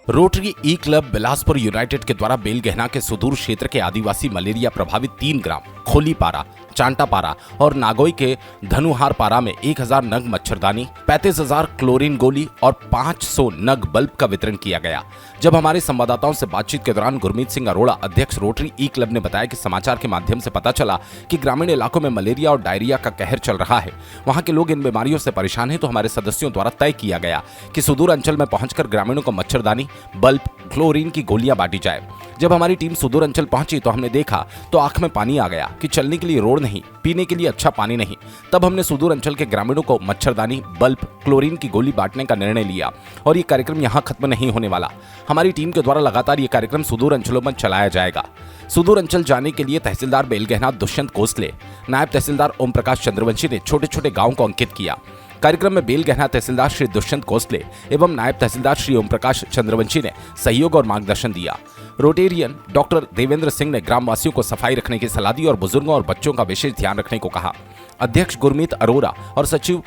Rotary ई club Bilaspur United के द्वारा बेलगहना के सुदूर क्षेत्र के आदिवासी मलेरिया प्रभावित 3 ग्राम खोलीपारा, चांटापारा और नागोई के धनुहार पारा में 1000 नग मच्छरदानी, 35,000 क्लोरीन गोली और 500 नग बल्ब का वितरण किया गया। जब हमारे संवाददाताओं से बातचीत के दौरान गुरमीत सिंह अरोड़ा, अध्यक्ष रोटरी ई क्लब ने बताया कि समाचार के माध्यम से पता चला कि ग्रामीण इलाकों में मलेरिया और डायरिया का कहर चल रहा है। वहां के लोग इन बीमारियों से परेशान हैं, तो हमारे सदस्यों द्वारा तय किया गया कि सुदूर अंचल में पहुंचकर ग्रामीणों को मच्छरदानी, बल्ब, क्लोरीन की गोलियां बांटी जाए। जब हमारी टीम सुदूर अंचल पहुंची तो हमने देखा तो आंख में पानी आ गया कि चलने के लिए रोड नहीं, पीने के लिए अच्छा पानी नहीं। तब हमने सुदूर अंचल के ग्रामीणों को मच्छरदानी, बल्ब, क्लोरीन की गोली बांटने का निर्णय लिया और ये कार्यक्रम यहाँ खत्म नहीं होने वाला। हमारी टीम के द्वारा लगातार ये कार्यक्रम सुदूर अंचलों में चलाया जाएगा। सुदूर अंचल जाने के लिए तहसीलदार बेलगहना दुष्यंत कोसले, नायब तहसीलदार ओम प्रकाश चंद्रवंशी ने छोटे छोटे गाँव को अंकित किया। कार्यक्रम में बेलगहना तहसीलदार श्री दुष्यंत कोसले एवं नायब तहसीलदार श्री ओम प्रकाश चंद्रवंशी ने सहयोग और मार्गदर्शन दिया। रोटेरियन डॉक्टर देवेंद्र सिंह ने ग्रामवासियों को सफाई रखने की सलाह दी और बुजुर्गों और बच्चों का विशेष ध्यान रखने को कहा। अध्यक्ष गुरमीत अरोड़ा और सचिव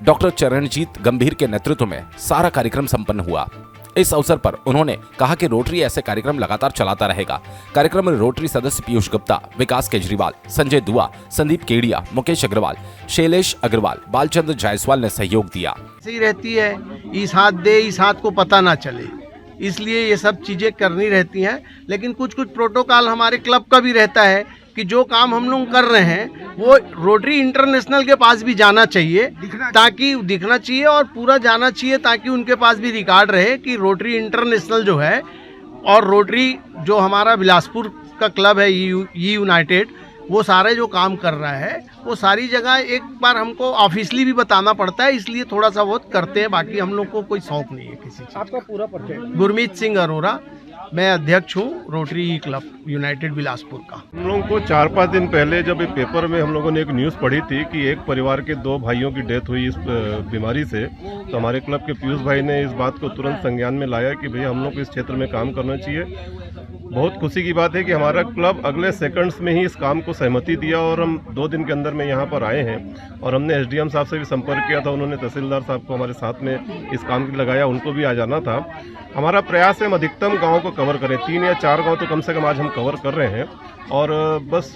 डॉक्टर चरणजीत गंभीर के नेतृत्व में सारा कार्यक्रम संपन्न हुआ। इस अवसर पर उन्होंने कहा कि रोटरी ऐसे कार्यक्रम लगातार चलाता रहेगा। कार्यक्रम में रोटरी सदस्य पीयूष गुप्ता, विकास केजरीवाल, संजय दुआ, संदीप केडिया, मुकेश अग्रवाल, शैलेश अग्रवाल, बालचंद्र जायसवाल ने सहयोग दिया। सही रहती है, इस हाथ दे इस हाथ को पता ना चले, इसलिए ये सब चीजें करनी रहती हैं। लेकिन कुछ प्रोटोकॉल हमारे क्लब का भी रहता है कि जो काम हम लोग कर रहे हैं वो रोटरी इंटरनेशनल के पास भी जाना चाहिए, ताकि दिखना चाहिए और पूरा जाना चाहिए, ताकि उनके पास भी रिकॉर्ड रहे कि रोटरी इंटरनेशनल जो है और रोटरी जो हमारा बिलासपुर का क्लब है ई यूनाइटेड, वो सारे जो काम कर रहा है वो सारी जगह एक बार हमको ऑफिशियली भी बताना पड़ता है, इसलिए थोड़ा सा बहुत करते हैं। बाकी हम लोग को कोई शौक नहीं है किसी चीज। आपका पूरा परिचय? गुरमीत सिंह अरोड़ा, मैं अध्यक्ष हूँ रोटरी ई क्लब यूनाइटेड बिलासपुर का। हम लोगों को 4-5 दिन पहले जब एक पेपर में हम लोगों ने एक न्यूज़ पढ़ी थी कि एक परिवार के 2 भाइयों की डेथ हुई इस बीमारी से, तो हमारे क्लब के पीयूष भाई ने इस बात को तुरंत संज्ञान में लाया कि भैया हम लोग को इस क्षेत्र में काम करना चाहिए। बहुत खुशी की बात है कि हमारा क्लब अगले सेकंड्स में ही इस काम को सहमति दिया और हम 2 दिन के अंदर में यहाँ पर आए हैं। और हमने एसडीएम साहब से भी संपर्क किया था, उन्होंने तहसीलदार साहब को हमारे साथ में इस काम के लिए लगाया, उनको भी आ जाना था। हमारा प्रयास है हम अधिकतम गाँव को कवर करें, 3 या 4 गाँव तो कम से कम आज हम कवर कर रहे हैं। और बस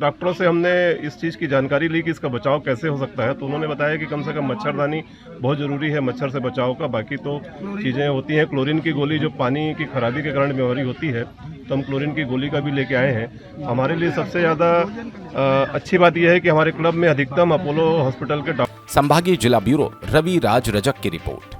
डॉक्टरों से हमने इस चीज़ की जानकारी ली कि इसका बचाव कैसे हो सकता है, तो उन्होंने बताया कि कम से कम मच्छरदानी बहुत ज़रूरी है मच्छर से बचाव का। बाकी तो चीज़ें होती हैं, क्लोरीन की गोली जो पानी की खराबी के कारण बीमारी होती है, तो हम क्लोरीन की गोली का भी लेके आए हैं। हमारे लिए सबसे ज़्यादा अच्छी बात यह है कि हमारे क्लब में अधिकतम अपोलो हॉस्पिटल के संभागीय जिला ब्यूरो रवि राज रजक की रिपोर्ट।